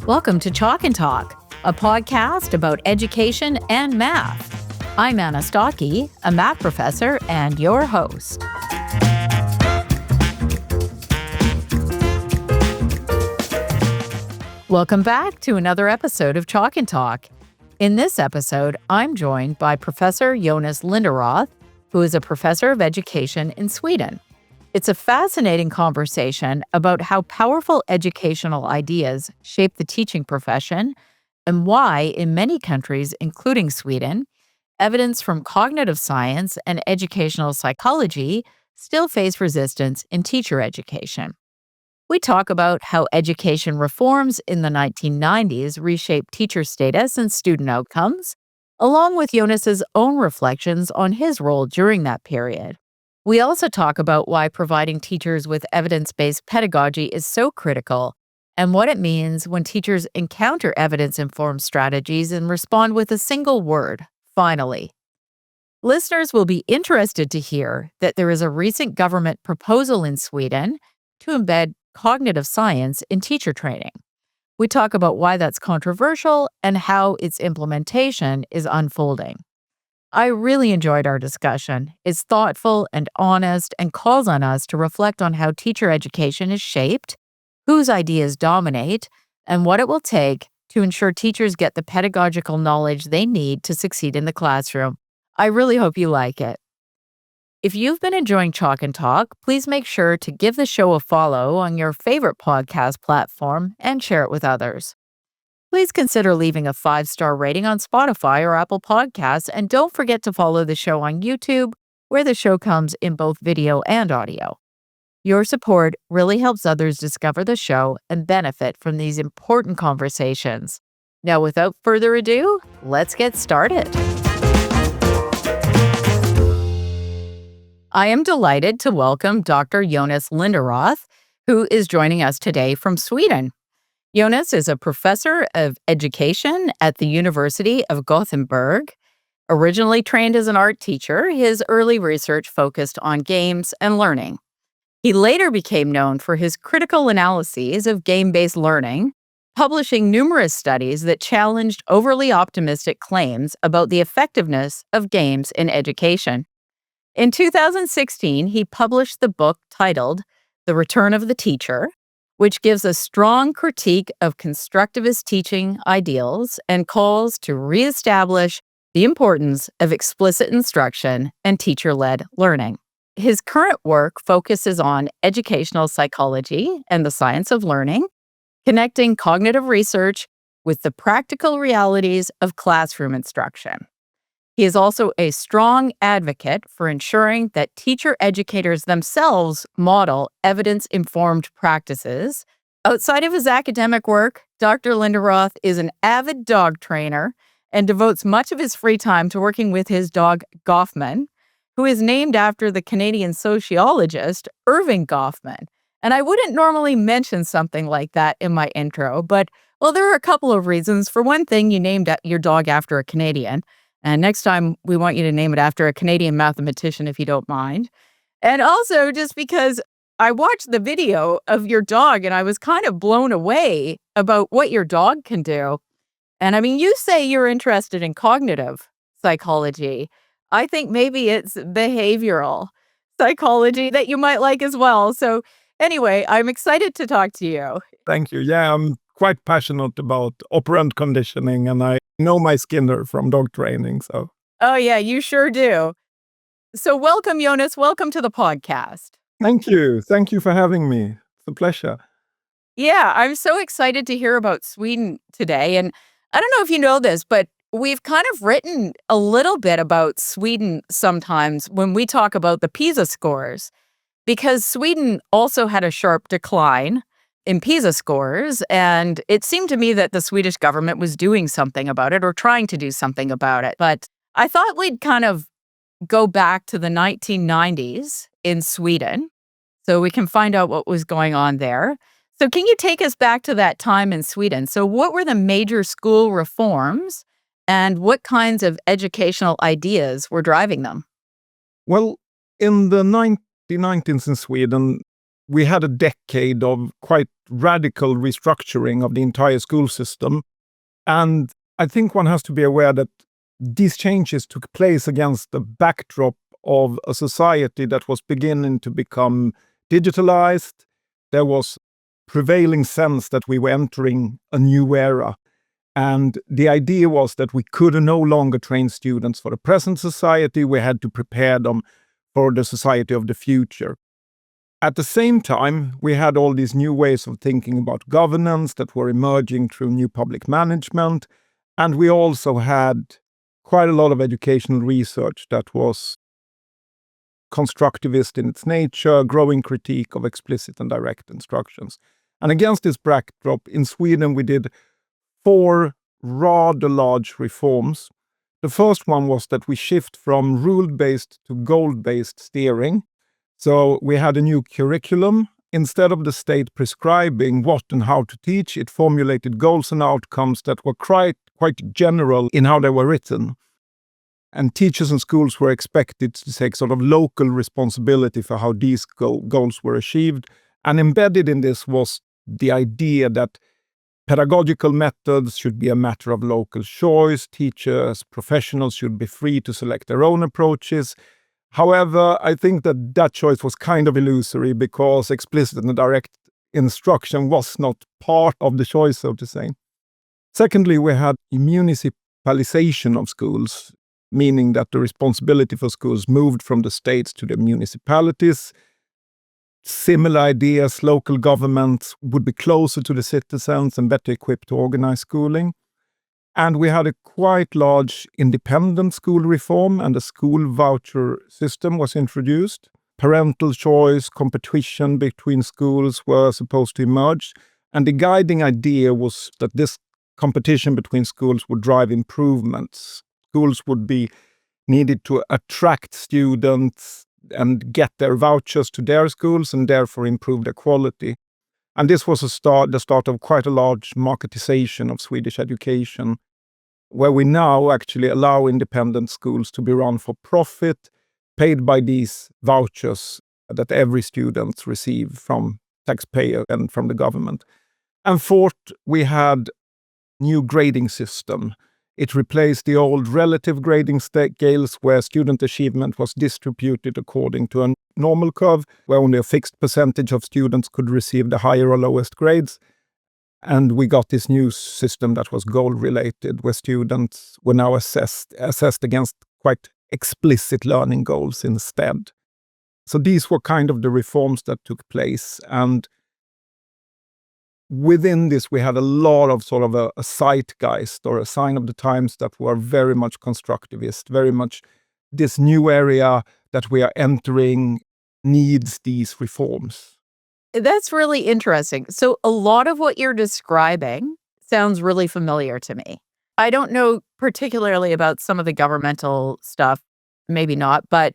Welcome to Chalk and Talk, a podcast about education and math. I'm Anna Stockey, a math professor and your host. Welcome back to another episode of Chalk and Talk. In this episode, I'm joined by Professor Jonas Linderoth, who is a professor of education in Sweden. It's a fascinating conversation about how powerful educational ideas shape the teaching profession and why, in many countries, including Sweden, evidence from cognitive science and educational psychology still face resistance in teacher education. We talk about how education reforms in the 1990s reshaped teacher status and student outcomes, along with Jonas's own reflections on his role during that period. We also talk about why providing teachers with evidence-based pedagogy is so critical and what it means when teachers encounter evidence-informed strategies and respond with a single word, finally. Listeners will be interested to hear that there is a recent government proposal in Sweden to embed cognitive science in teacher training. We talk about why that's controversial and how its implementation is unfolding. I really enjoyed our discussion. It's thoughtful and honest and calls on us to reflect on how teacher education is shaped, whose ideas dominate, and what it will take to ensure teachers get the pedagogical knowledge they need to succeed in the classroom. I really hope you like it. If you've been enjoying Chalk and Talk, please make sure to give the show a follow on your favorite podcast platform and share it with others. Please consider leaving a 5-star rating on Spotify or Apple Podcasts, and don't forget to follow the show on YouTube, where the show comes in both video and audio. Your support really helps others discover the show and benefit from these important conversations. Now, without further ado, let's get started. I am delighted to welcome Dr. Jonas Linderoth, who is joining us today from Sweden. Jonas is a professor of education at the University of Gothenburg. Originally trained as an art teacher, his early research focused on games and learning. He later became known for his critical analyses of game-based learning, publishing numerous studies that challenged overly optimistic claims about the effectiveness of games in education. In 2016, he published the book titled The Return of the Teacher, which gives a strong critique of constructivist teaching ideals and calls to reestablish the importance of explicit instruction and teacher-led learning. His current work focuses on educational psychology and the science of learning, connecting cognitive research with the practical realities of classroom instruction. He is also a strong advocate for ensuring that teacher educators themselves model evidence-informed practices. Outside of his academic work, Dr. Linderoth is an avid dog trainer and devotes much of his free time to working with his dog, Goffman, who is named after the Canadian sociologist Irving Goffman. And I wouldn't normally mention something like that in my intro, but, well, there are a couple of reasons. For one thing, you named your dog after a Canadian. And next time, we want you to name it after a Canadian mathematician, if you don't mind. And also, just because I watched the video of your dog and I was kind of blown away about what your dog can do. And I mean, you say you're interested in cognitive psychology. I think maybe it's behavioral psychology that you might like as well. So anyway, I'm excited to talk to you. Thank you. Yeah, I'm quite passionate about operant conditioning, and I know my Skinner from dog training. So. Oh, yeah, you sure do. So welcome, Jonas. Welcome to the podcast. Thank you. Thank you for having me. It's a pleasure. Yeah, I'm so excited to hear about Sweden today. And I don't know if you know this, but we've kind of written a little bit about Sweden sometimes when we talk about the PISA scores, because Sweden also had a sharp decline in PISA scores, and it seemed to me that the Swedish government was doing something about it or trying to do something about it. But I thought we'd kind of go back to the 1990s in Sweden so we can find out what was going on there. So can you take us back to that time in Sweden? So what were the major school reforms and what kinds of educational ideas were driving them? Well, in the 1990s in Sweden, we had a decade of quite radical restructuring of the entire school system. And I think one has to be aware that these changes took place against the backdrop of a society that was beginning to become digitalized. There was prevailing sense that we were entering a new era. And the idea was that we could no longer train students for the present society. We had to prepare them for the society of the future. At the same time, we had all these new ways of thinking about governance that were emerging through new public management. And we also had quite a lot of educational research that was constructivist in its nature, growing critique of explicit and direct instructions. And against this backdrop, in Sweden, we did 4 rather large reforms. The first one was that we shift from rule-based to goal-based steering. So we had a new curriculum. Instead of the state prescribing what and how to teach, it formulated goals and outcomes that were quite general in how they were written. And teachers and schools were expected to take sort of local responsibility for how these goals were achieved. And embedded in this was the idea that pedagogical methods should be a matter of local choice. Teachers, professionals should be free to select their own approaches. However, I think that choice was kind of illusory because explicit and direct instruction was not part of the choice, so to say. Secondly, we had municipalization of schools, meaning that the responsibility for schools moved from the states to the municipalities. Similar ideas, local governments would be closer to the citizens and better equipped to organize schooling. And we had a quite large independent school reform, and a school voucher system was introduced. Parental choice, competition between schools were supposed to emerge. And the guiding idea was that this competition between schools would drive improvements. Schools would be needed to attract students and get their vouchers to their schools and therefore improve their quality. And this was the start of quite a large marketization of Swedish education, where we now actually allow independent schools to be run for profit, paid by these vouchers that every student receives from taxpayer and from the government. And fourth, we had new grading system. It replaced the old relative grading scales where student achievement was distributed according to a normal curve, where only a fixed percentage of students could receive the higher or lowest grades. And we got this new system that was goal-related, where students were now assessed against quite explicit learning goals instead. So these were kind of the reforms that took place. And within this, we had a lot of sort of a zeitgeist or a sign of the times that were very much constructivist, very much this new area that we are entering needs these reforms. That's really interesting. So a lot of what you're describing sounds really familiar to me. I don't know particularly about some of the governmental stuff, maybe not, but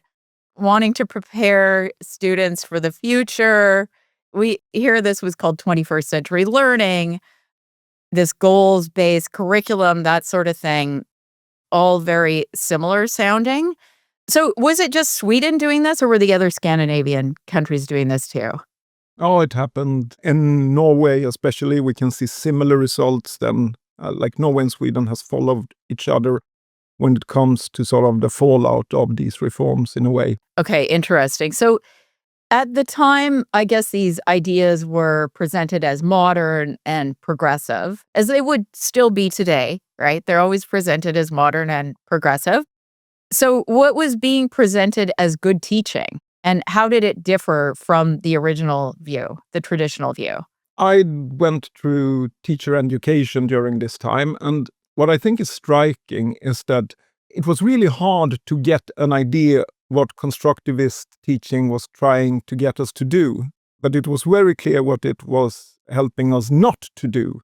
wanting to prepare students for the future. We hear this was called 21st century learning, this goals-based curriculum, that sort of thing, all very similar sounding. So was it just Sweden doing this, or were the other Scandinavian countries doing this too? Oh, it happened in Norway, especially. We can see similar results then, like Norway and Sweden has followed each other when it comes to sort of the fallout of these reforms in a way. Okay, interesting. So at the time, I guess these ideas were presented as modern and progressive, as they would still be today, right? They're always presented as modern and progressive. So what was being presented as good teaching, and how did it differ from the original view, the traditional view? I went through teacher education during this time, and what I think is striking is that it was really hard to get an idea what constructivist teaching was trying to get us to do, but it was very clear what it was helping us not to do.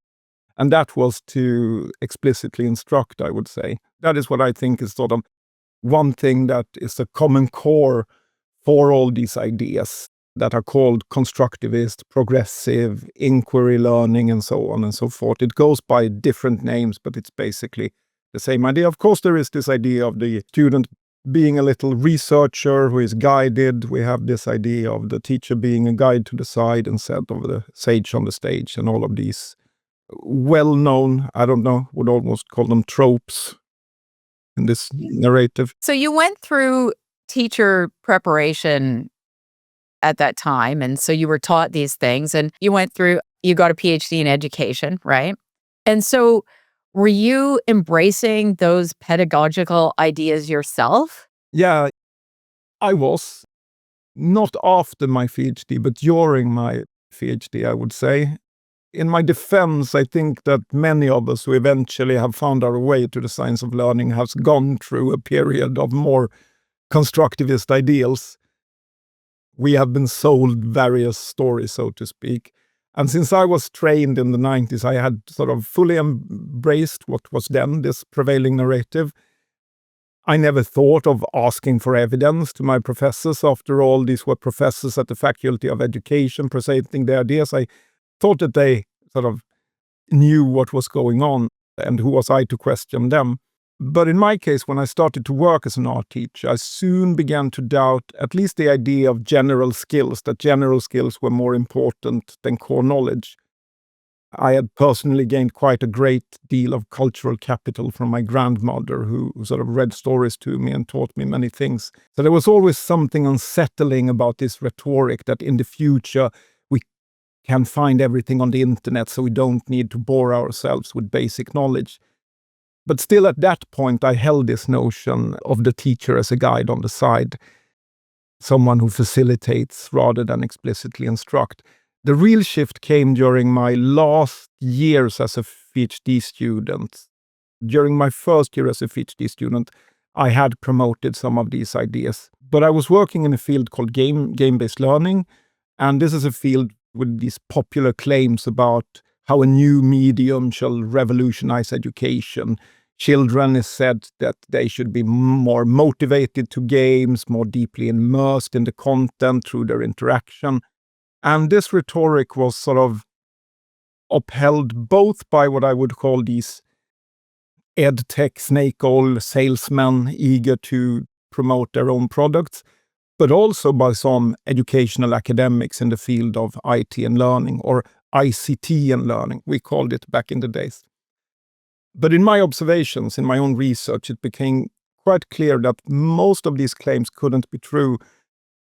And that was to explicitly instruct, I would say. That is what I think is sort of one thing that is a common core for all these ideas that are called constructivist, progressive, inquiry learning, and so on and so forth. It goes by different names, but it's basically the same idea. Of course, there is this idea of the student being a little researcher who is guided. We have this idea of the teacher being a guide to the side instead of the sage on the stage, and all of these well-known, I don't know, would almost call them tropes in this narrative. So you went through teacher preparation at that time, and so you were taught these things, and you got a PhD in education, right? And so were you embracing those pedagogical ideas yourself? Yeah, I was. Not after my PhD, but during my PhD, I would say. In my defense, I think that many of us who eventually have found our way to the science of learning has gone through a period of more constructivist ideals. We have been sold various stories, so to speak. And since I was trained in the 90s, I had sort of fully embraced what was then this prevailing narrative. I never thought of asking for evidence to my professors. After all, these were professors at the Faculty of Education presenting their ideas. I thought that they sort of knew what was going on, and who was I to question them? But in my case, when I started to work as an art teacher, I soon began to doubt at least the idea of general skills, that general skills were more important than core knowledge. I had personally gained quite a great deal of cultural capital from my grandmother, who sort of read stories to me and taught me many things. So there was always something unsettling about this rhetoric that in the future we can find everything on the internet, so we don't need to bore ourselves with basic knowledge. But still at that point, I held this notion of the teacher as a guide on the side, someone who facilitates rather than explicitly instruct. The real shift came during my last years as a PhD student. During my first year as a PhD student, I had promoted some of these ideas. But I was working in a field called game-based learning, and this is a field with these popular claims about how a new medium shall revolutionize education. Children is said that they should be more motivated to games, more deeply immersed in the content through their interaction. And this rhetoric was sort of upheld both by what I would call these edtech snake oil salesmen eager to promote their own products, but also by some educational academics in the field of IT and learning, or ICT and learning, we called it back in the days. But in my observations, in my own research, it became quite clear that most of these claims couldn't be true,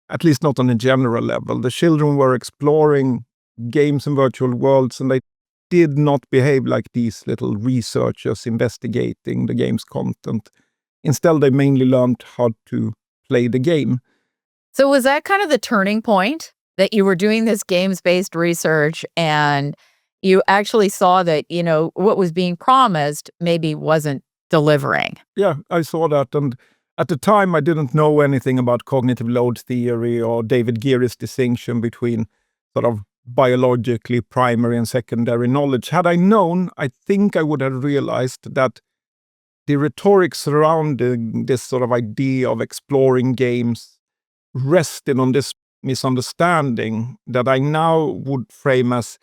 at least not on a general level. The children were exploring games and virtual worlds, and they did not behave like these little researchers investigating the game's content. Instead, they mainly learned how to play the game. So was that kind of the turning point, that you were doing this games-based research and you actually saw that, what was being promised maybe wasn't delivering? Yeah, I saw that. And at the time, I didn't know anything about cognitive load theory or David Geary's distinction between sort of biologically primary and secondary knowledge. Had I known, I think I would have realized that the rhetoric surrounding this sort of idea of exploring games rested on this misunderstanding that I now would frame as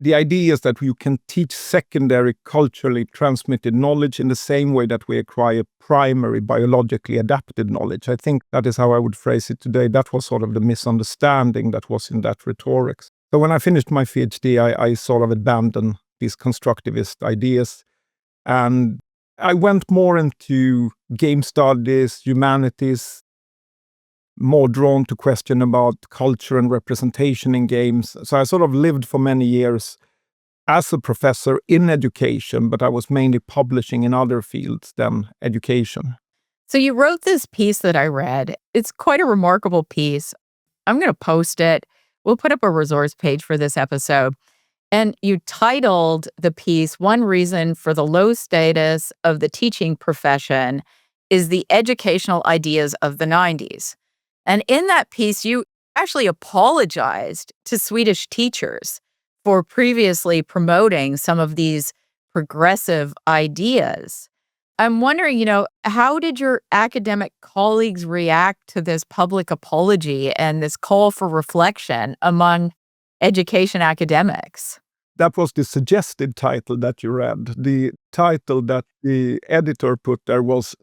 the idea is that you can teach secondary culturally transmitted knowledge in the same way that we acquire primary biologically adapted knowledge. I think that is how I would phrase it today. That was sort of the misunderstanding that was in that rhetoric. So when I finished my PhD, I sort of abandoned these constructivist ideas, and I went more into game studies, humanities, more drawn to question about culture and representation in games. So I sort of lived for many years as a professor in education, but I was mainly publishing in other fields than education. So you wrote this piece that I read. It's quite a remarkable piece. I'm going to post it. We'll put up a resource page for this episode. And you titled the piece, "One Reason for the Low Status of the Teaching Profession is the Educational Ideas of the 90s." And in that piece, you actually apologized to Swedish teachers for previously promoting some of these progressive ideas. I'm wondering, how did your academic colleagues react to this public apology and this call for reflection among education academics? That was the suggested title that you read. The title that the editor put there was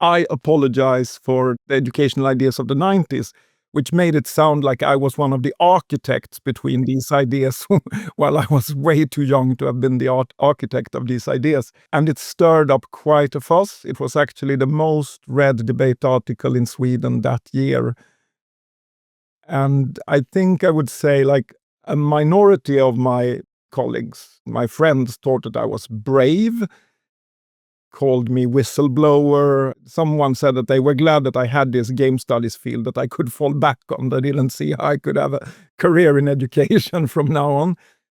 I apologize for the educational ideas of the 90s, which made it sound like I was one of the architects between these ideas, while I was way too young to have been the architect of these ideas. And it stirred up quite a fuss. It was actually the most read debate article in Sweden that year. And I think I would say like a minority of my colleagues, my friends, thought that I was brave, called me whistleblower. Someone said that they were glad that I had this game studies field that I could fall back on. They didn't see how I could have a career in education from now on.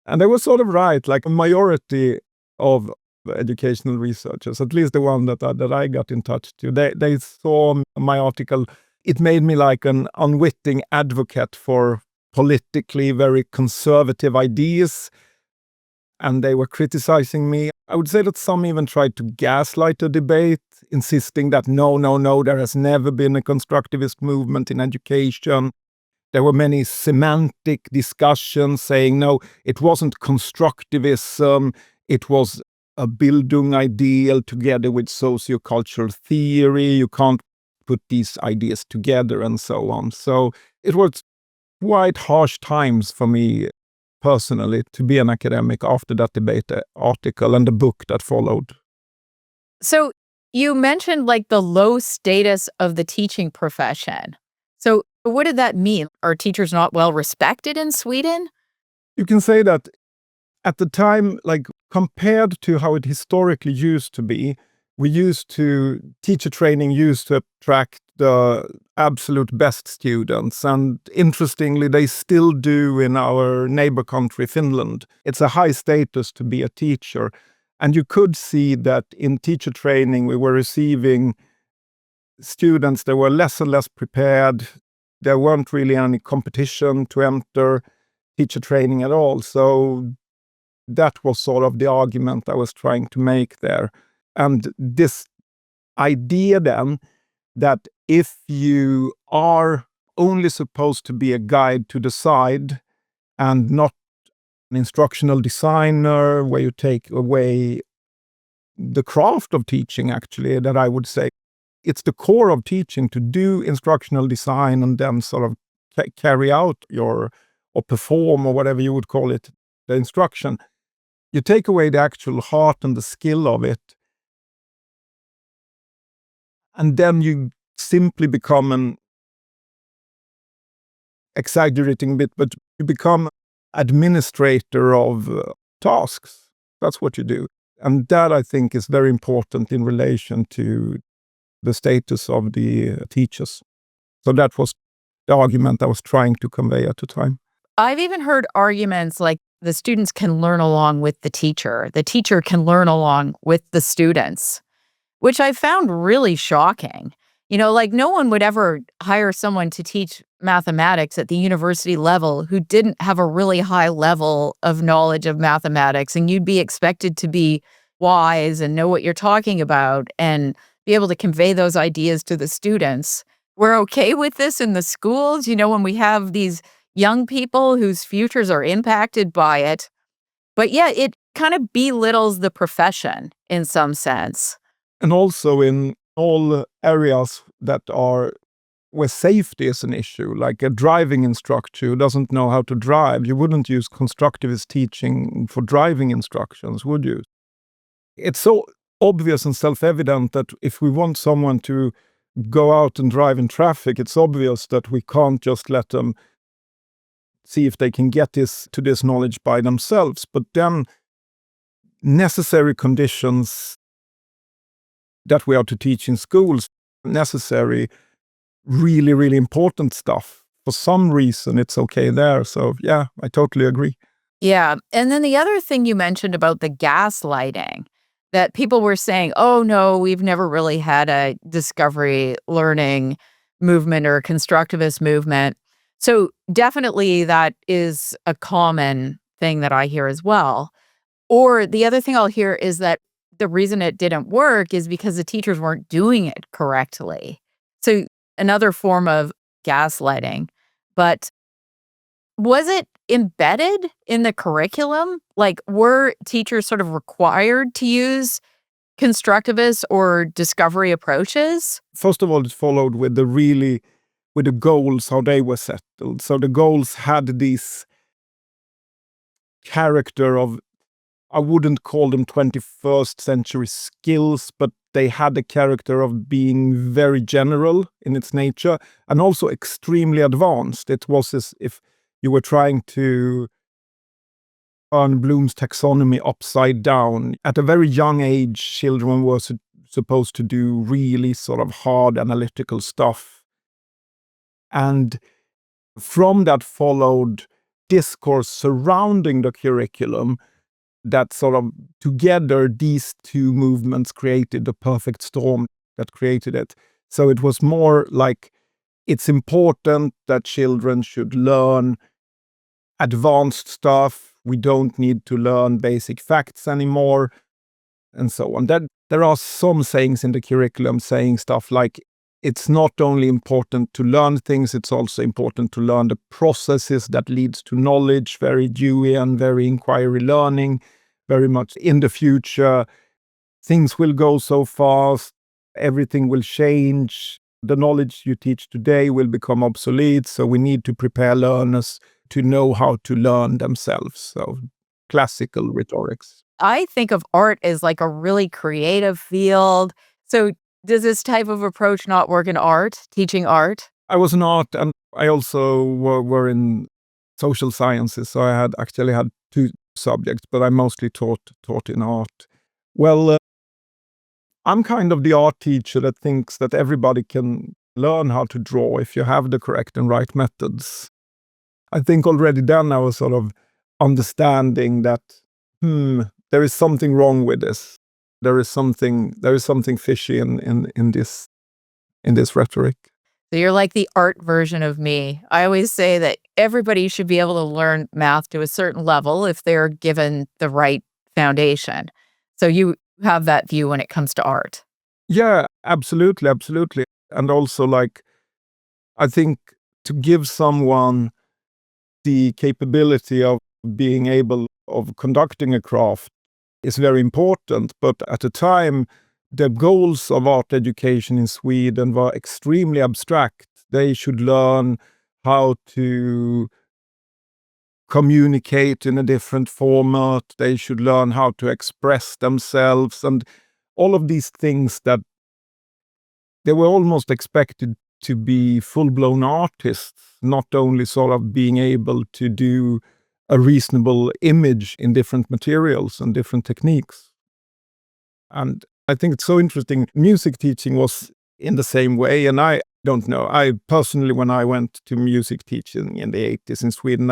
And they were sort of right. Like a majority of educational researchers, at least the one that I got in touch to, they saw my article. It made me like an unwitting advocate for politically very conservative ideas, and they were criticizing me. I would say that some even tried to gaslight the debate, insisting that no, there has never been a constructivist movement in education. There were many semantic discussions saying, no, it wasn't constructivism, it was a Bildung ideal together with sociocultural theory. You can't put these ideas together and so on. So it was quite harsh times for me personally to be an academic after that debate article and the book that followed. So you mentioned like the low status of the teaching profession. So what did that mean? Are teachers not well respected in Sweden? You can say that at the time, like compared to how it historically used to be, teacher training used to attract the absolute best students. And interestingly, they still do in our neighbor country, Finland. It's a high status to be a teacher. And you could see that in teacher training, we were receiving students that were less and less prepared. There weren't really any competition to enter teacher training at all. So that was sort of the argument I was trying to make there. And this idea then that if you are only supposed to be a guide to the side and not an instructional designer where you take away the craft of teaching, actually, that I would say it's the core of teaching to do instructional design and then sort of carry out or perform or whatever you would call it, the instruction. You take away the actual heart and the skill of it, and then you simply become an exaggerating bit, but you become administrator of tasks. That's what you do. And that, I think, is very important in relation to the status of the teachers. So that was the argument I was trying to convey at the time. I've even heard arguments like the students can learn along with the teacher can learn along with the students, which I found really shocking. You know, like no one would ever hire someone to teach mathematics at the university level who didn't have a really high level of knowledge of mathematics, and you'd be expected to be wise and know what you're talking about and be able to convey those ideas to the students. We're okay with this in the schools, you know, when we have these young people whose futures are impacted by it. But yeah, it kind of belittles the profession in some sense. And also in all areas that are where safety is an issue, like a driving instructor who doesn't know how to drive, you wouldn't use constructivist teaching for driving instructions, would you? It's so obvious and self-evident that if we want someone to go out and drive in traffic, it's obvious that we can't just let them see if they can get to this knowledge by themselves. But then necessary conditions that we are to teach in schools, necessary, really, really important stuff. For some reason, it's okay there. So yeah, I totally agree. Yeah. And then the other thing you mentioned about the gaslighting, that people were saying, oh, no, we've never really had a discovery learning movement or a constructivist movement. So definitely that is a common thing that I hear as well. Or the other thing I'll hear is that the reason it didn't work is because the teachers weren't doing it correctly. So another form of gaslighting. But was it embedded in the curriculum? Like, were teachers sort of required to use constructivist or discovery approaches? First of all, it followed with the goals, how they were settled. So the goals had this character of, I wouldn't call them 21st century skills, but they had the character of being very general in its nature and also extremely advanced. It was as if you were trying to turn Bloom's taxonomy upside down. At a very young age, children were supposed to do really sort of hard analytical stuff. And from that followed discourse surrounding the curriculum that sort of together these two movements created the perfect storm that created it. So it was more like it's important that children should learn advanced stuff. We don't need to learn basic facts anymore, and so on. That there are some sayings in the curriculum saying stuff like, it's not only important to learn things, it's also important to learn the processes that leads to knowledge, very Deweyan, very inquiry learning, very much in the future. Things will go so fast, everything will change. The knowledge you teach today will become obsolete, so we need to prepare learners to know how to learn themselves. So classical rhetorics. I think of art as like a really creative field. So does this type of approach not work in art, teaching art? I was an art, and I also were in social sciences, so I actually had two subjects, but I mostly taught in art. Well, I'm kind of the art teacher that thinks that everybody can learn how to draw if you have the correct and right methods. I think already then I was sort of understanding that, there is something wrong with this. There is something fishy in this rhetoric. So you're like the art version of me. I always say that everybody should be able to learn math to a certain level if they're given the right foundation. So you have that view when it comes to art. Yeah, absolutely, absolutely. And also, like, I think to give someone the capability of being able of conducting a craft is very important. But at the time, the goals of art education in Sweden were extremely abstract. They should learn how to communicate in a different format. They should learn how to express themselves, and all of these things that they were almost expected to be full-blown artists, not only sort of being able to do a reasonable image in different materials and different techniques. And I think it's so interesting. Music teaching was in the same way, and I don't know. I personally, when I went to music teaching in the 80s in Sweden,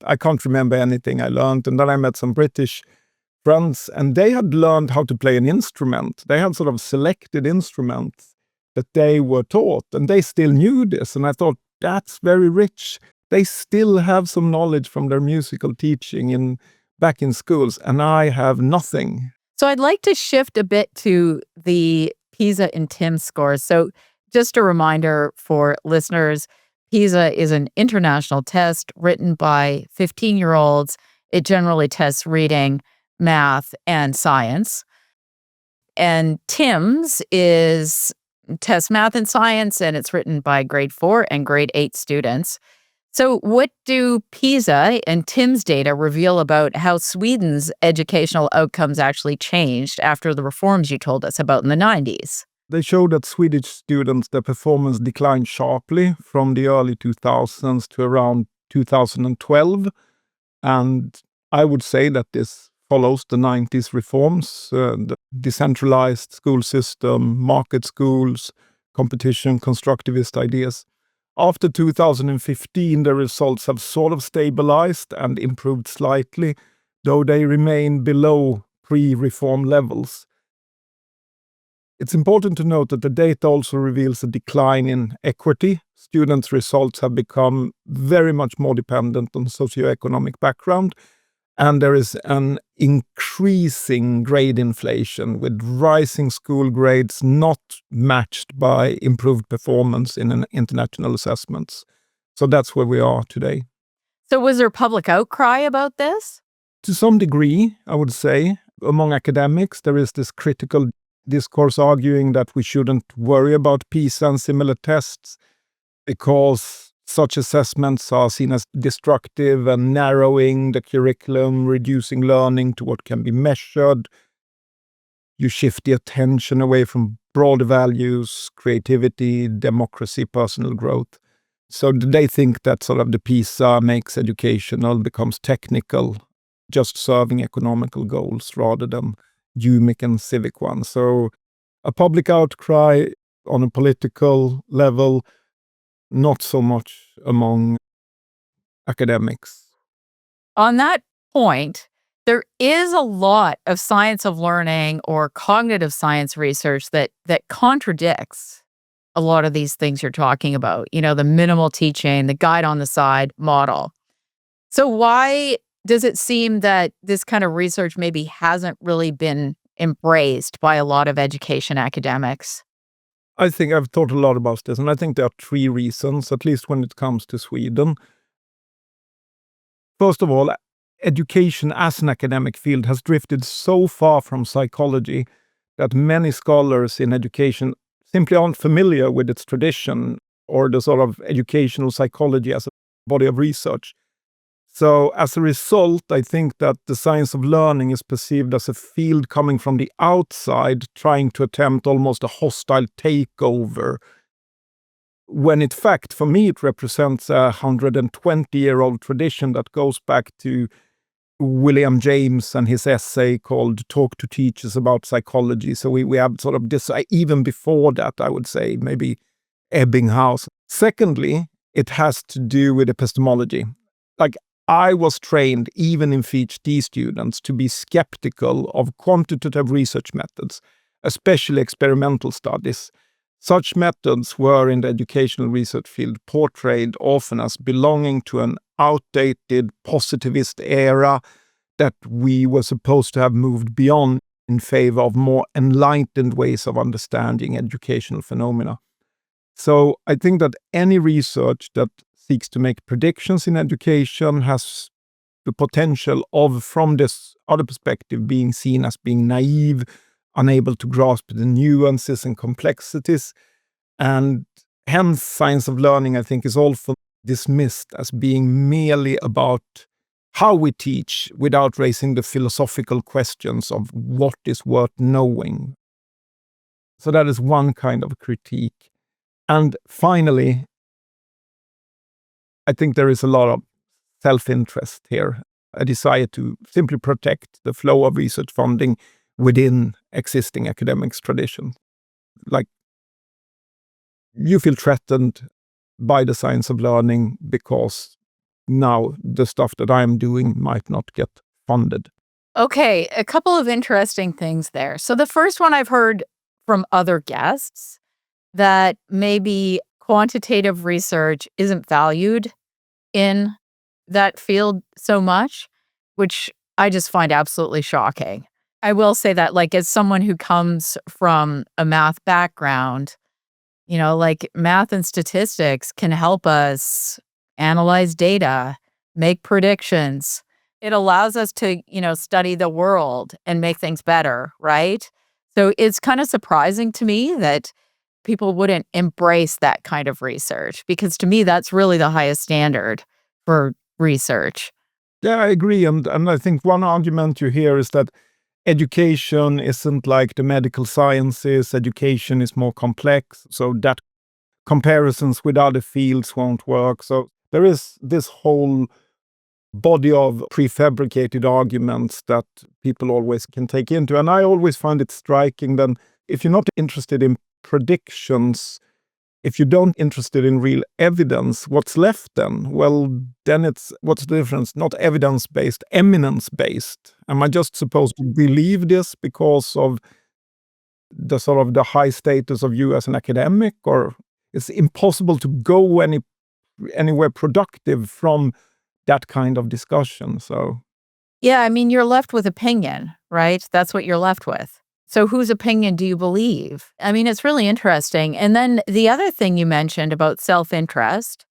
I can't remember anything I learned. And then I met some British friends, and they had learned how to play an instrument. They had sort of selected instruments that they were taught, and they still knew this. And I thought, that's very rich. They still have some knowledge from their musical teaching back in schools, and I have nothing. So I'd like to shift a bit to the PISA and TIMS scores. So just a reminder for listeners, PISA is an international test written by 15-year-olds. It generally tests reading, math, and science. And TIMS tests math and science, and it's written by grade 4 and grade 8 students. So what do PISA and TIMS data reveal about how Sweden's educational outcomes actually changed after the reforms you told us about in the 90s? They show that Swedish students, their performance declined sharply from the early 2000s to around 2012. And I would say that this follows the 90s reforms, the decentralized school system, market schools, competition, constructivist ideas. After 2015, the results have sort of stabilized and improved slightly, though they remain below pre-reform levels. It's important to note that the data also reveals a decline in equity. Students' results have become very much more dependent on socioeconomic background, and there is an increasing grade inflation with rising school grades not matched by improved performance in international assessments. So that's where we are today. So was there public outcry about this? To some degree, I would say, among academics, there is this critical discourse arguing that we shouldn't worry about PISA and similar tests because such assessments are seen as destructive and narrowing the curriculum, reducing learning to what can be measured. You shift the attention away from broader values, creativity, democracy, personal growth. So they think that sort of the PISA makes educational, becomes technical, just serving economical goals rather than humic and civic ones. So a public outcry on a political level, not so much among academics. On that point, there is a lot of science of learning or cognitive science research that contradicts a lot of these things you're talking about, the minimal teaching, the guide on the side model. So why does it seem that this kind of research maybe hasn't really been embraced by a lot of education academics? I think I've thought a lot about this, and I think there are three reasons, at least when it comes to Sweden. First of all, education as an academic field has drifted so far from psychology that many scholars in education simply aren't familiar with its tradition or the sort of educational psychology as a body of research. So as a result, I think that the science of learning is perceived as a field coming from the outside, trying to attempt almost a hostile takeover, when in fact, for me, it represents a 120-year-old tradition that goes back to William James and his essay called Talk to Teachers About Psychology. So we have sort of this, even before that, I would say, maybe Ebbinghaus. Secondly, it has to do with epistemology. Like, I was trained, even in PhD students, to be skeptical of quantitative research methods, especially experimental studies. Such methods were in the educational research field portrayed often as belonging to an outdated positivist era that we were supposed to have moved beyond in favor of more enlightened ways of understanding educational phenomena. So I think that any research that seeks to make predictions in education has the potential of, from this other perspective, being seen as being naive, unable to grasp the nuances and complexities. And hence, science of learning, I think, is also dismissed as being merely about how we teach without raising the philosophical questions of what is worth knowing. So that is one kind of critique. And finally, I think there is a lot of self-interest here, a desire to simply protect the flow of research funding within existing academics tradition. Like, you feel threatened by the science of learning because now the stuff that I'm doing might not get funded. Okay, a couple of interesting things there. So the first one I've heard from other guests that maybe quantitative research isn't valued in that field so much, which I just find absolutely shocking. I will say that, like, as someone who comes from a math background, like math and statistics can help us analyze data, make predictions. It allows us to, study the world and make things better, right? So it's kind of surprising to me that people wouldn't embrace that kind of research, because to me, that's really the highest standard for research. Yeah, I agree. And I think one argument you hear is that education isn't like the medical sciences. Education is more complex. So that comparisons with other fields won't work. So there is this whole body of prefabricated arguments that people always can take into. And I always find it striking that if you're not interested in predictions, if you don't interested in real evidence, what's left then? Well, then what's the difference? Not evidence-based, eminence-based. Am I just supposed to believe this because of the sort of the high status of you as an academic? Or it's impossible to go anywhere productive from that kind of discussion. So Yeah, I mean, you're left with opinion, right? That's what you're left with. So whose opinion do you believe? I mean, it's really interesting. And then the other thing you mentioned about self-interest.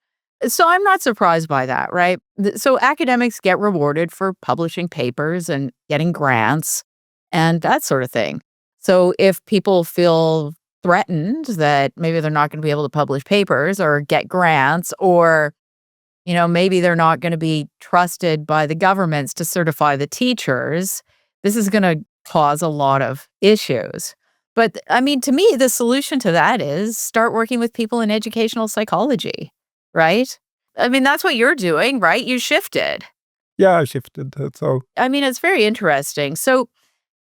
So I'm not surprised by that, right? So academics get rewarded for publishing papers and getting grants and that sort of thing. So if people feel threatened that maybe they're not going to be able to publish papers or get grants, or maybe they're not going to be trusted by the governments to certify the teachers, this is going to cause a lot of issues. But I mean, to me, the solution to that is start working with people in educational psychology, right? I mean, that's what you're doing, right? You shifted. Yeah, I shifted. So I mean, it's very interesting. So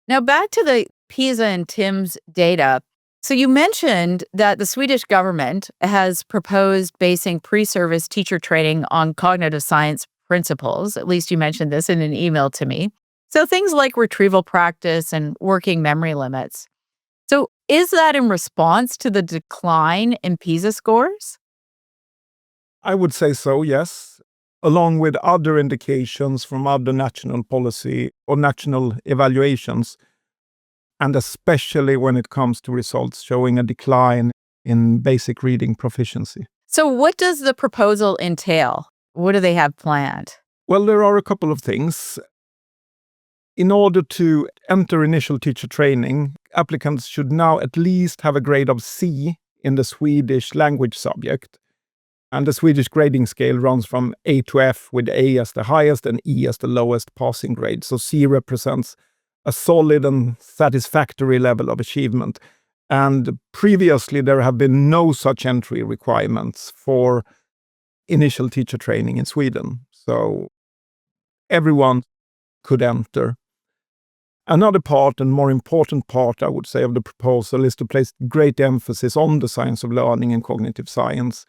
now back to the PISA and TIMS data. So you mentioned that the Swedish government has proposed basing pre-service teacher training on cognitive science principles. At least you mentioned this in an email to me. So things like retrieval practice and working memory limits. So is that in response to the decline in PISA scores? I would say so, yes. Along with other indications from other national policy or national evaluations, and especially when it comes to results showing a decline in basic reading proficiency. So what does the proposal entail? What do they have planned? Well, there are a couple of things. In order to enter initial teacher training, applicants should now at least have a grade of C in the Swedish language subject. And the Swedish grading scale runs from A to F, with A as the highest and E as the lowest passing grade. So C represents a solid and satisfactory level of achievement. And previously, there have been no such entry requirements for initial teacher training in Sweden. So everyone could enter. Another part, and more important part, I would say, of the proposal is to place great emphasis on the science of learning and cognitive science,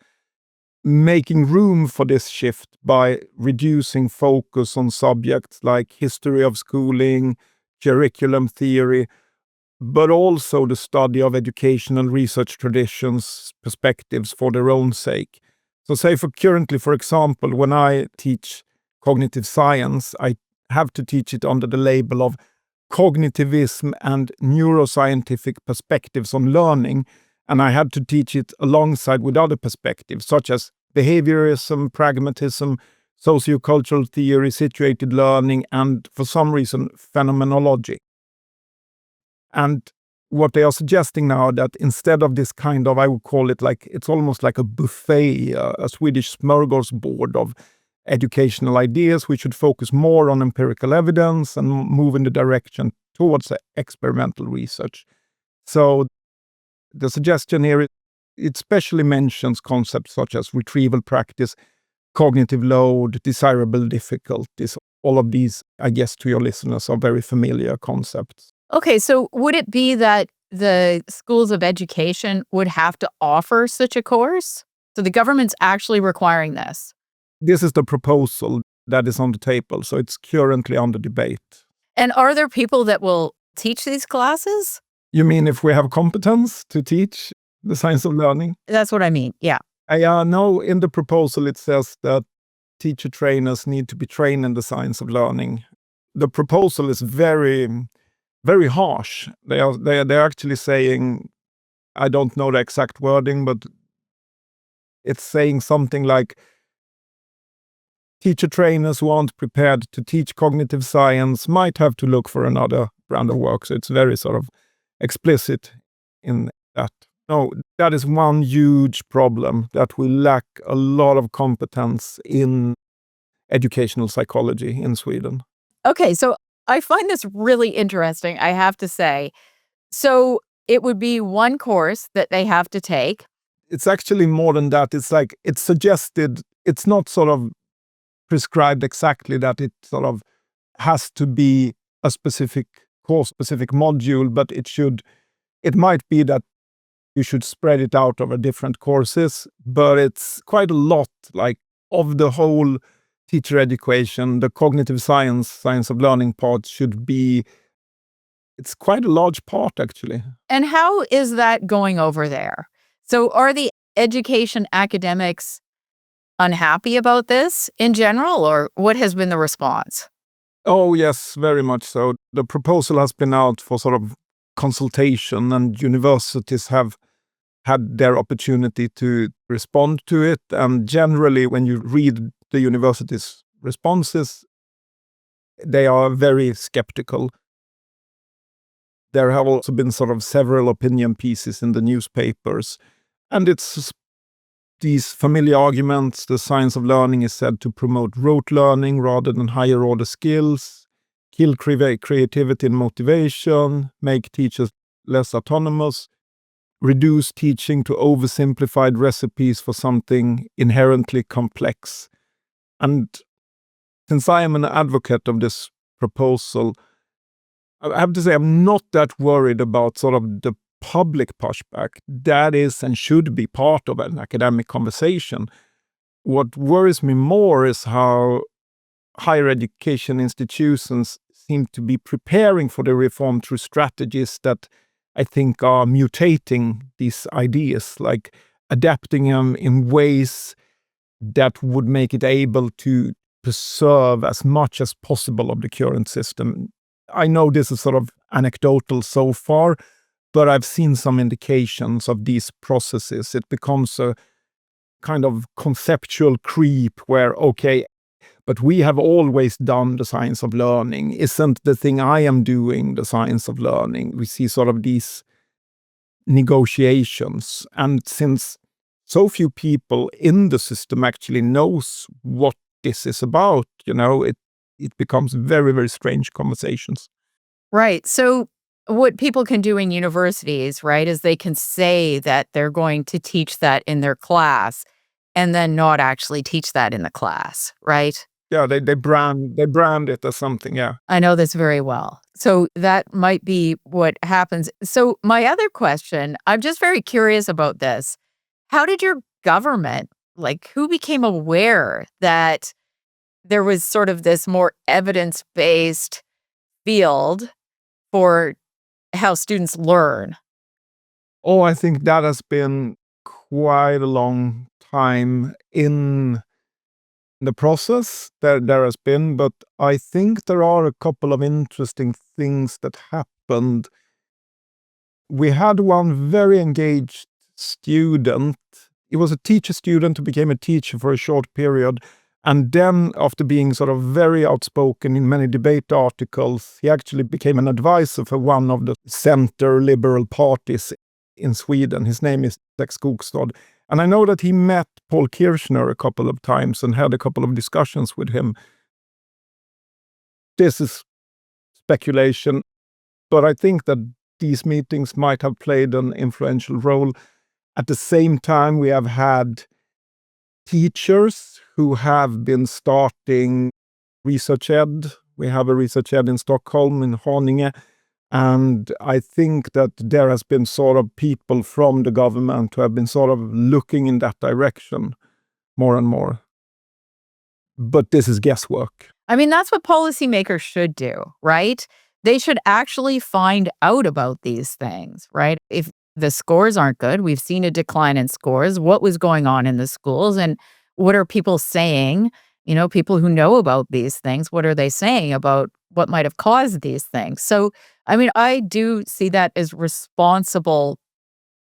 making room for this shift by reducing focus on subjects like history of schooling, curriculum theory, but also the study of educational research traditions, perspectives for their own sake. So say currently, for example, when I teach cognitive science, I have to teach it under the label of cognitivism and neuroscientific perspectives on learning. And I had to teach it alongside with other perspectives, such as behaviorism, pragmatism, sociocultural theory, situated learning, and for some reason, phenomenology. And what they are suggesting now, that instead of this kind of, I would call it like, it's almost like a buffet, a Swedish smorgasbord of educational ideas, we should focus more on empirical evidence and move in the direction towards experimental research. So the suggestion here, it especially mentions concepts such as retrieval practice, cognitive load, desirable difficulties. All of these, I guess, to your listeners, are very familiar concepts. Okay, so would it be that the schools of education would have to offer such a course? So the government's actually requiring this? This is the proposal that is on the table, so it's currently under debate. And are there people that will teach these classes? You mean if we have competence to teach the science of learning? That's what I mean, yeah. No, in the proposal it says that teacher trainers need to be trained in the science of learning. The proposal is very, very harsh. They're actually saying, I don't know the exact wording, but it's saying something like, teacher trainers who aren't prepared to teach cognitive science might have to look for another brand of work. So it's very sort of explicit in that. No, that is one huge problem, that we lack a lot of competence in educational psychology in Sweden. Okay, so I find this really interesting, I have to say. So it would be one course that they have to take. It's actually more than that. It's like, it's suggested, it's not sort of prescribed exactly that it sort of has to be a specific course, specific module, but it might be that you should spread it out over different courses, but it's quite a lot, like, of the whole teacher education. The cognitive science of learning part should be, it's quite a large part actually. And how is that going over there? So are the education academics unhappy about this in general, or what has been the response? Oh, yes, very much so. The proposal has been out for sort of consultation, and universities have had their opportunity to respond to it. And generally, when you read the university's responses, they are very skeptical. There have also been sort of several opinion pieces in the newspapers. And it's these familiar arguments. The science of learning is said to promote rote learning rather than higher order skills, kill creativity and motivation, make teachers less autonomous, reduce teaching to oversimplified recipes for something inherently complex. And since I am an advocate of this proposal, I have to say I'm not that worried about sort of the public pushback. That is and should be part of an academic conversation. What worries me more is how higher education institutions seem to be preparing for the reform through strategies that I think are mutating these ideas, like adapting them in ways that would make it able to preserve as much as possible of the current system. I know this is sort of anecdotal so far, but I've seen some indications of these processes. It becomes a kind of conceptual creep where, okay, but we have always done the science of learning. Isn't the thing I am doing the science of learning? We see sort of these negotiations. And since so few people in the system actually knows what this is about, it becomes very, very strange conversations. Right. So what people can do in universities, right, is they can say that they're going to teach that in their class and then not actually teach that in the class, right? Yeah, they brand it as something, yeah. I know this very well. So that might be what happens. So my other question, I'm just very curious about this. How did your government, who became aware that there was sort of this more evidence-based field for how students learn? Oh, I think that has been quite a long time in the process. There has been, but I think there are a couple of interesting things that happened. We had one very engaged student. He was a teacher student who became a teacher for a short period. And then, after being sort of very outspoken in many debate articles, he actually became an advisor for one of the center liberal parties in Sweden. His name is Lex Skogstad. And I know that he met Paul Kirchner a couple of times and had a couple of discussions with him. This is speculation, but I think that these meetings might have played an influential role. At the same time, we have had teachers who have been starting research ed. We have a research ed in Stockholm, in Haninge. And I think that there has been sort of people from the government who have been sort of looking in that direction more and more. But this is guesswork. I mean, that's what policymakers should do, right? They should actually find out about these things, right? If the scores aren't good, we've seen a decline in scores. What was going on in the schools and what are people saying? People who know about these things, what are they saying about what might have caused these things? So, I mean, I do see that as responsible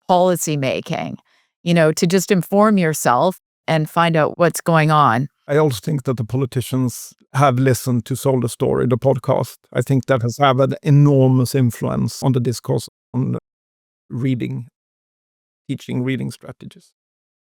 policy making, to just inform yourself and find out what's going on. I also think that the politicians have listened to Sold the Story, the podcast. I think that has had an enormous influence on the discourse on teaching reading strategies.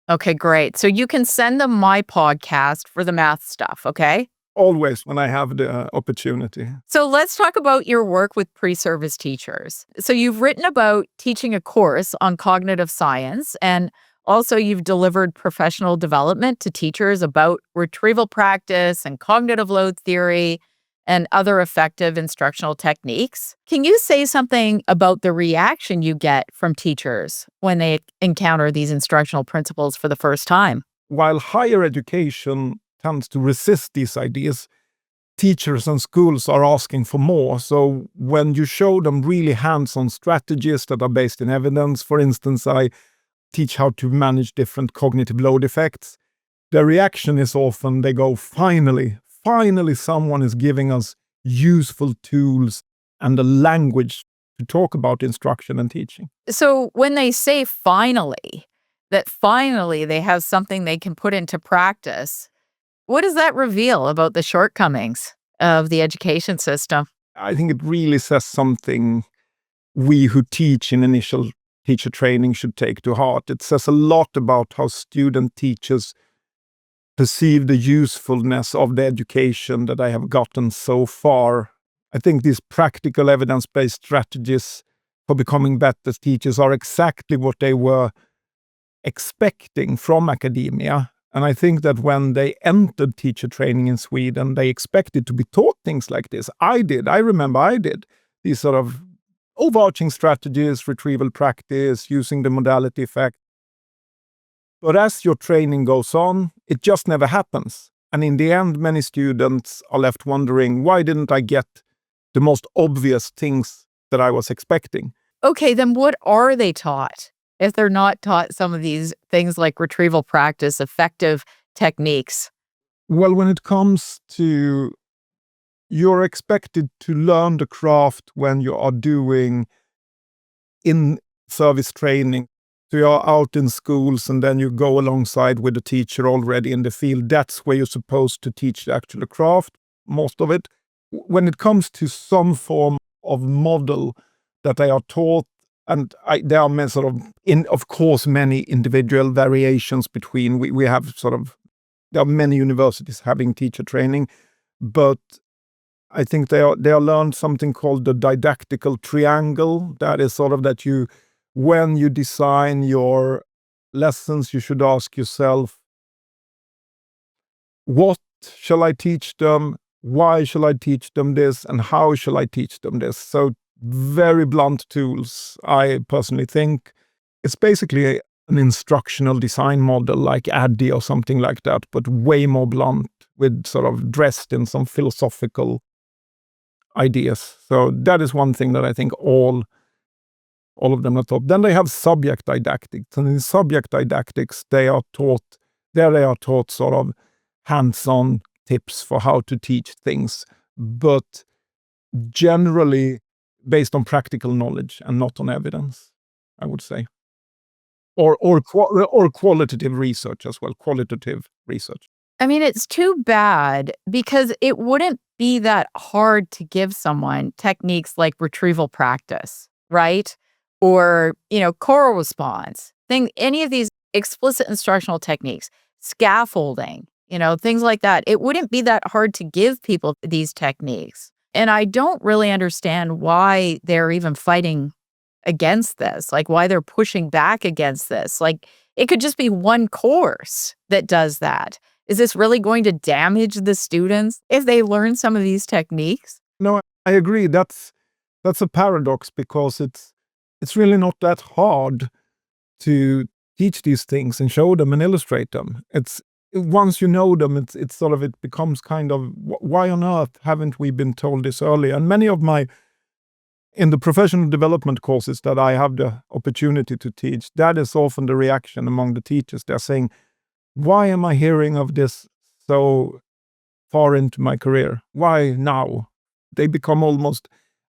Okay, great. So you can send them my podcast for the math stuff, okay? Always when I have the opportunity. So let's talk about your work with pre-service teachers. So you've written about teaching a course on cognitive science, and also you've delivered professional development to teachers about retrieval practice and cognitive load theory and other effective instructional techniques. Can you say something about the reaction you get from teachers when they encounter these instructional principles for the first time? While higher education tends to resist these ideas, teachers and schools are asking for more. So when you show them really hands-on strategies that are based in evidence, for instance, I teach how to manage different cognitive load effects, the reaction is often they go, finally someone is giving us useful tools and a language to talk about instruction and teaching. So when they say finally, that finally they have something they can put into practice, what does that reveal about the shortcomings of the education system? I think it really says something we who teach in initial teacher training should take to heart. It says a lot about how student teachers perceive the usefulness of the education that I have gotten so far. I think these practical evidence-based strategies for becoming better teachers are exactly what they were expecting from academia. And I think that when they entered teacher training in Sweden, they expected to be taught things like this. I did. I remember I did. These sort of overarching strategies, retrieval practice, using the modality effect. But as your training goes on, it just never happens. And in the end, many students are left wondering, why didn't I get the most obvious things that I was expecting? Okay, then what are they taught if they're not taught some of these things like retrieval practice, effective techniques? Well, when it comes to, you're expected to learn the craft when you are doing in-service training. So you're out in schools and then you go alongside with a teacher already in the field. That's where you're supposed to teach the actual craft, most of it. When it comes to some form of model that they are taught, and there are sort of course, many individual variations between, we have sort of, there are many universities having teacher training, but I think they are learned something called the didactical triangle. That is sort of that when you design your lessons, you should ask yourself, what shall I teach them? Why shall I teach them this? And how shall I teach them this? So very blunt tools, I personally think. It's basically an instructional design model like ADDIE or something like that, but way more blunt, with sort of dressed in some philosophical ideas. So that is one thing that I think all of them are taught. Then they have subject didactics, and in subject didactics they are taught sort of hands-on tips for how to teach things, but generally based on practical knowledge and not on evidence, I would say, or qualitative research as well, qualitative research. I mean, it's too bad because it wouldn't be that hard to give someone techniques like retrieval practice, right? Or, choral response, any of these explicit instructional techniques, scaffolding, things like that. It wouldn't be that hard to give people these techniques. And I don't really understand why they're even fighting against this, like why they're pushing back against this. Like, it could just be one course that does that. Is this really going to damage the students if they learn some of these techniques? No, I agree. That's a paradox, because it's really not that hard to teach these things and show them and illustrate them. It's once you know them, it's sort of, it becomes kind of, why on earth haven't we been told this earlier? And many of in the professional development courses that I have the opportunity to teach, that is often the reaction among the teachers. They're saying, why am I hearing of this so far into my career? Why now? They become almost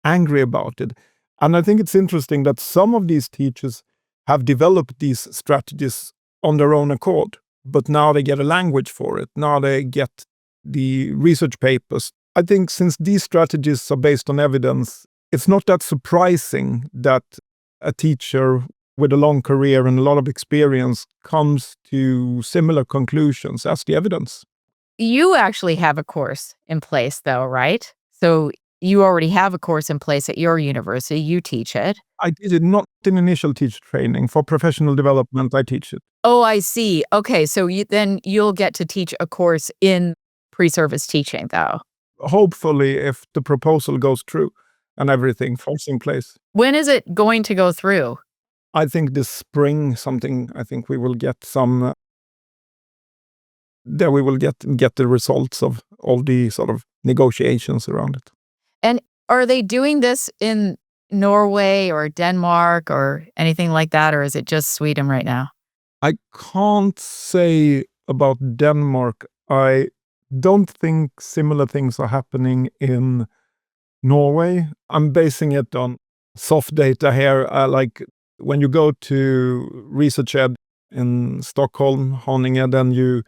angry about it. And I think it's interesting that some of these teachers have developed these strategies on their own accord, but now they get a language for it. Now they get the research papers. I think since these strategies are based on evidence, it's not that surprising that a teacher with a long career and a lot of experience comes to similar conclusions as the evidence. You actually have a course in place, though, right? So you already have a course in place at your university. You teach it. I did it not in initial teacher training. For professional development, I teach it. Oh, I see. Okay, so you'll get to teach a course in pre-service teaching, though. Hopefully, if the proposal goes through and everything falls in place. When is it going to go through? I think this spring, I think we will get some, there we will get the results of all the sort of negotiations around it. And are they doing this in Norway or Denmark or anything like that, or is it just Sweden right now? I can't say about Denmark. I don't think similar things are happening in Norway. I'm basing it on soft data here. Like when you go to Research Ed in Stockholm, Haninge, then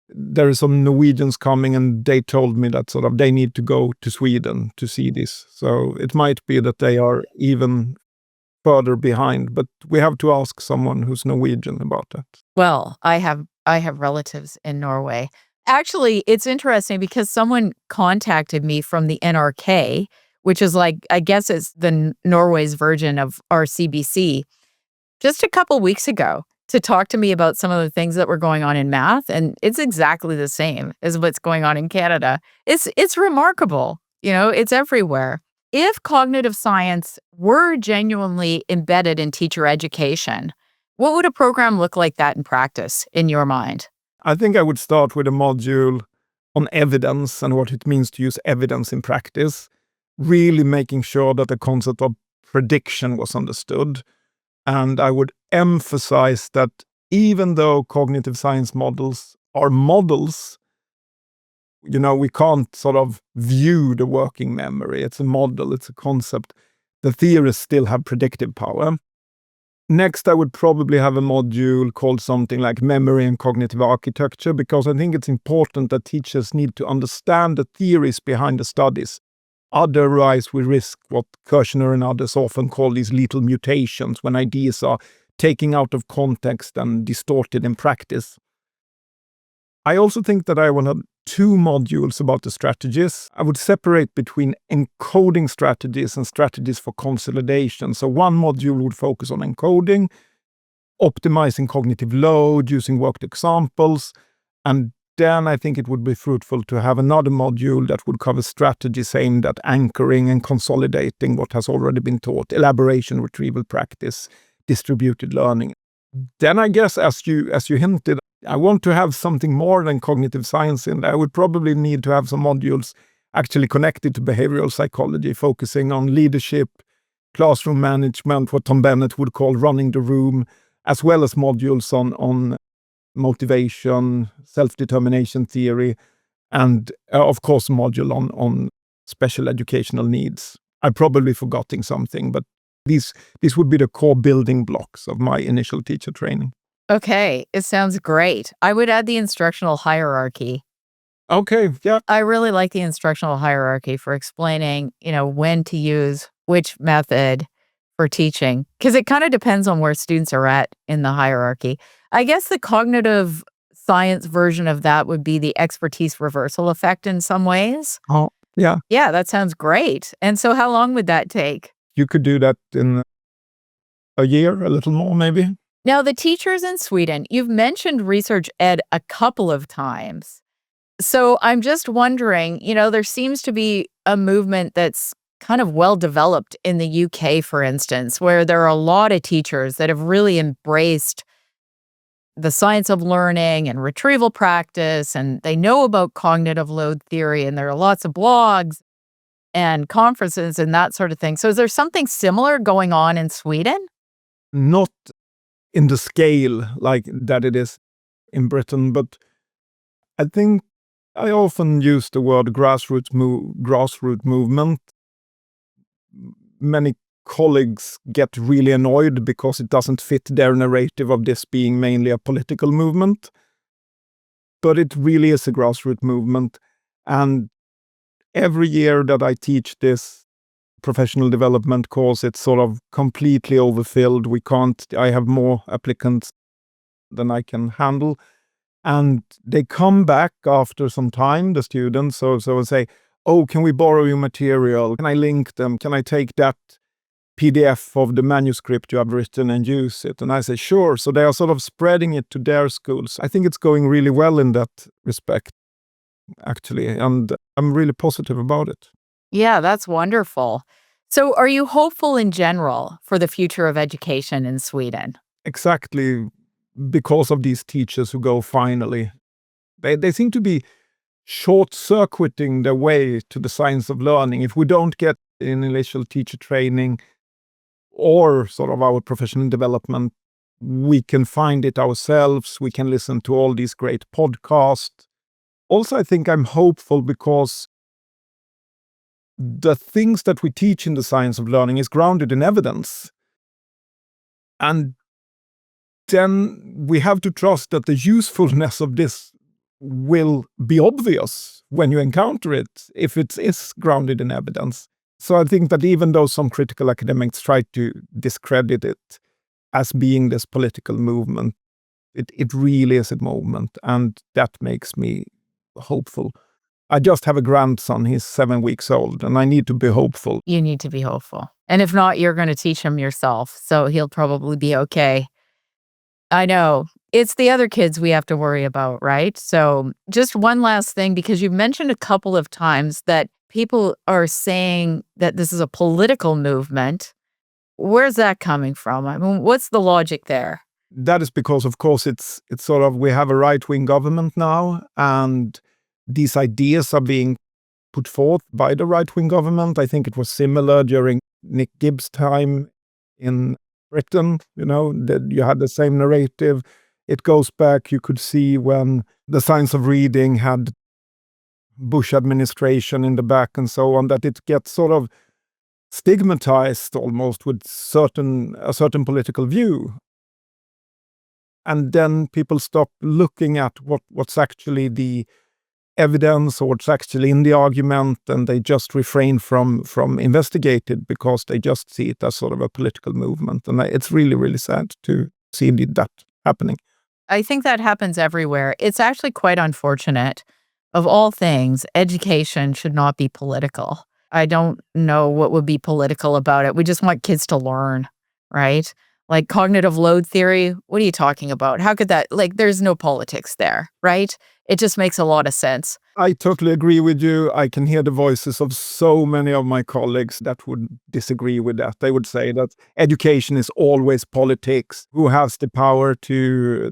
there are some Norwegians coming, and they told me that sort of they need to go to Sweden to see this. So it might be that they are even further behind, but we have to ask someone who's Norwegian about that. Well, I have relatives in Norway. Actually, it's interesting because someone contacted me from the NRK, which is like, I guess it's the Norway's version of our CBC, just a couple weeks ago to talk to me about some of the things that were going on in math, and it's exactly the same as what's going on in Canada. It's remarkable. It's everywhere. If cognitive science were genuinely embedded in teacher education, what would a program look like that in practice, in your mind? I think I would start with a module on evidence and what it means to use evidence in practice, really making sure that the concept of prediction was understood. And I would emphasize that even though cognitive science models are models, we can't sort of view the working memory. It's a model, it's a concept. The theorists still have predictive power. Next, I would probably have a module called something like memory and cognitive architecture, because I think it's important that teachers need to understand the theories behind the studies. Otherwise, we risk what Kirchner and others often call these lethal mutations, when ideas are taken out of context and distorted in practice. I also think that I want to have 2 modules about the strategies. I would separate between encoding strategies and strategies for consolidation. So one module would focus on encoding, optimizing cognitive load, using worked examples, and then I think it would be fruitful to have another module that would cover strategies aimed at anchoring and consolidating what has already been taught, elaboration, retrieval practice, distributed learning. Then I guess, as you hinted, I want to have something more than cognitive science in there. I would probably need to have some modules actually connected to behavioral psychology, focusing on leadership, classroom management, what Tom Bennett would call running the room, as well as modules on motivation, self-determination theory, and of course a module on special educational needs. I'm probably forgetting something, but these would be the core building blocks of my initial teacher training. Okay, it sounds great. I would add the instructional hierarchy. Okay, yeah. I really like the instructional hierarchy for explaining, when to use which method for teaching, because it kind of depends on where students are at in the hierarchy. I guess the cognitive science version of that would be the expertise reversal effect in some ways. Oh, yeah. Yeah, that sounds great. And so how long would that take? You could do that in a year, a little more maybe. Now, the teachers in Sweden, you've mentioned research ed a couple of times. So I'm just wondering, there seems to be a movement that's kind of well developed in the UK, for instance, where there are a lot of teachers that have really embraced the science of learning and retrieval practice, and they know about cognitive load theory, and there are lots of blogs and conferences and that sort of thing. So is there something similar going on in Sweden? Not in the scale like that it is in Britain, but I think I often use the word grassroots movement. Many colleagues get really annoyed because it doesn't fit their narrative of this being mainly a political movement. But it really is a grassroots movement. And every year that I teach this professional development course, it's sort of completely overfilled. I have more applicants than I can handle. And they come back after some time, the students, so I say, oh, can we borrow your material? Can I link them? Can I take that PDF of the manuscript you have written and use it? And I say, sure. So they are sort of spreading it to their schools. I think it's going really well in that respect, actually. And I'm really positive about it. Yeah, that's wonderful. So are you hopeful in general for the future of education in Sweden? Exactly, because of these teachers who go finally. They seem to be short-circuiting their way to the science of learning. If we don't get an initial teacher training or sort of our professional development, we can find it ourselves. We can listen to all these great podcasts. Also, I think I'm hopeful because the things that we teach in the science of learning is grounded in evidence. And then we have to trust that the usefulness of this will be obvious when you encounter it, if it is grounded in evidence. So I think that even though some critical academics try to discredit it as being this political movement, it really is a movement, and that makes me hopeful. I just have a grandson, he's 7 weeks old, and I need to be hopeful. You need to be hopeful. And if not, you're gonna teach him yourself, so he'll probably be okay. I know. It's the other kids we have to worry about, right? So, just one last thing, because you've mentioned a couple of times that people are saying that this is a political movement. Where's that coming from? I mean, what's the logic there? That is because, of course, it's sort of, we have a right-wing government now, and these ideas are being put forth by the right-wing government. I think it was similar during Nick Gibbs' time in Britain, that you had the same narrative. It goes back, you could see when the Science of Reading had Bush administration in the back and so on, that it gets sort of stigmatized almost with a certain political view. And then people stop looking at what's actually the evidence or what's actually in the argument, and they just refrain from investigate it because they just see it as sort of a political movement. And it's really, really sad to see that happening. I think that happens everywhere. It's actually quite unfortunate. Of all things, education should not be political. I don't know what would be political about it. We just want kids to learn, right? Like cognitive load theory, what are you talking about? How could that, there's no politics there, right? It just makes a lot of sense. I totally agree with you. I can hear the voices of so many of my colleagues that would disagree with that. They would say that education is always politics. Who has the power to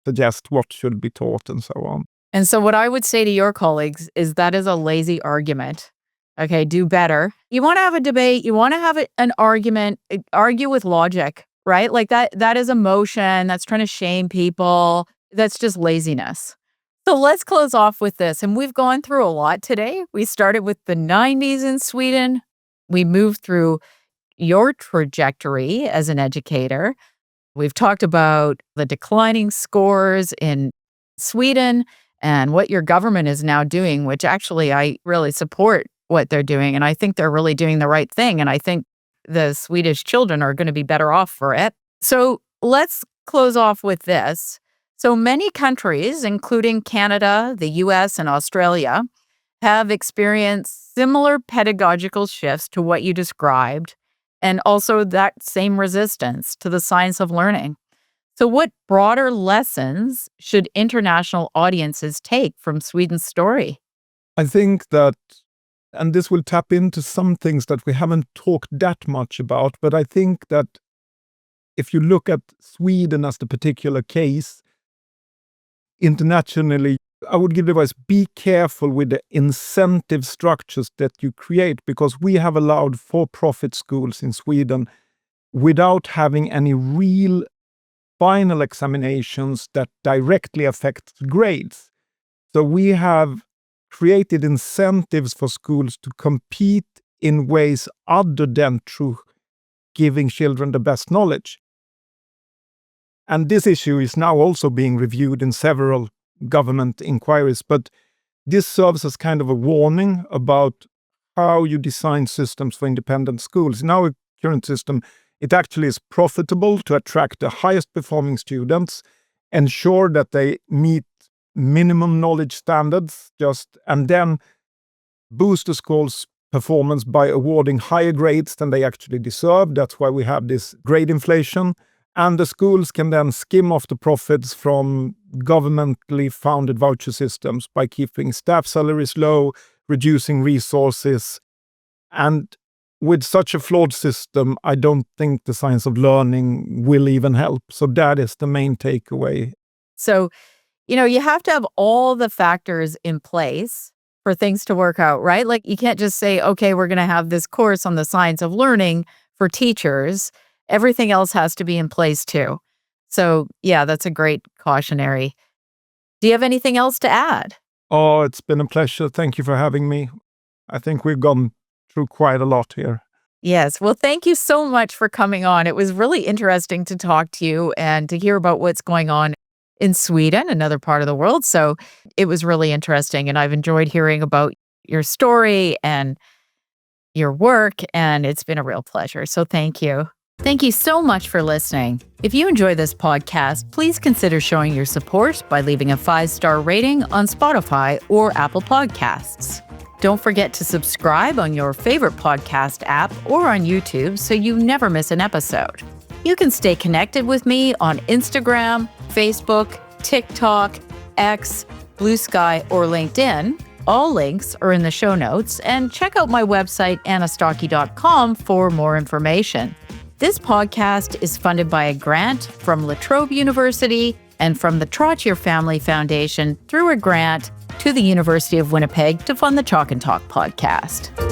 suggest what should be taught and so on? And so what I would say to your colleagues is that is a lazy argument. Okay, do better. You want to have a debate, you want to have an argument, argue with logic, right? Like that is emotion, that's trying to shame people. That's just laziness. So let's close off with this. And we've gone through a lot today. We started with the 90s in Sweden. We moved through your trajectory as an educator. We've talked about the declining scores in Sweden and what your government is now doing, which actually I really support what they're doing. And I think they're really doing the right thing. And I think the Swedish children are going to be better off for it. So let's close off with this. So many countries, including Canada, the US, and Australia, have experienced similar pedagogical shifts to what you described, and also that same resistance to the science of learning. So what broader lessons should international audiences take from Sweden's story? I think that, and this will tap into some things that we haven't talked that much about, but I think that if you look at Sweden as the particular case, internationally, I would give advice, be careful with the incentive structures that you create, because we have allowed for-profit schools in Sweden without having any real final examinations that directly affect grades. So we have created incentives for schools to compete in ways other than through giving children the best knowledge. And this issue is now also being reviewed in several government inquiries, but this serves as kind of a warning about how you design systems for independent schools. In our current system, it actually is profitable to attract the highest performing students, ensure that they meet minimum knowledge standards, and then boost the school's performance by awarding higher grades than they actually deserve. That's why we have this grade inflation. And the schools can then skim off the profits from governmentally founded voucher systems by keeping staff salaries low, reducing resources. And with such a flawed system, I don't think the science of learning will even help. So that is the main takeaway. So, you have to have all the factors in place for things to work out, right? Like you can't just say, okay, we're going to have this course on the science of learning for teachers. Everything else has to be in place too. So yeah, that's a great cautionary. Do you have anything else to add? Oh, it's been a pleasure. Thank you for having me. I think we've gone through quite a lot here. Yes. Well, thank you so much for coming on. It was really interesting to talk to you and to hear about what's going on in Sweden, another part of the world. So it was really interesting. And I've enjoyed hearing about your story and your work, and it's been a real pleasure. So thank you. Thank you so much for listening. If you enjoy this podcast, please consider showing your support by leaving a 5-star rating on Spotify or Apple Podcasts. Don't forget to subscribe on your favorite podcast app or on YouTube so you never miss an episode. You can stay connected with me on Instagram, Facebook, TikTok, X, Blue Sky, or LinkedIn. All links are in the show notes, and check out my website, anastocki.com, for more information. This podcast is funded by a grant from La Trobe University and from the Trottier Family Foundation through a grant to the University of Winnipeg to fund the Chalk and Talk podcast.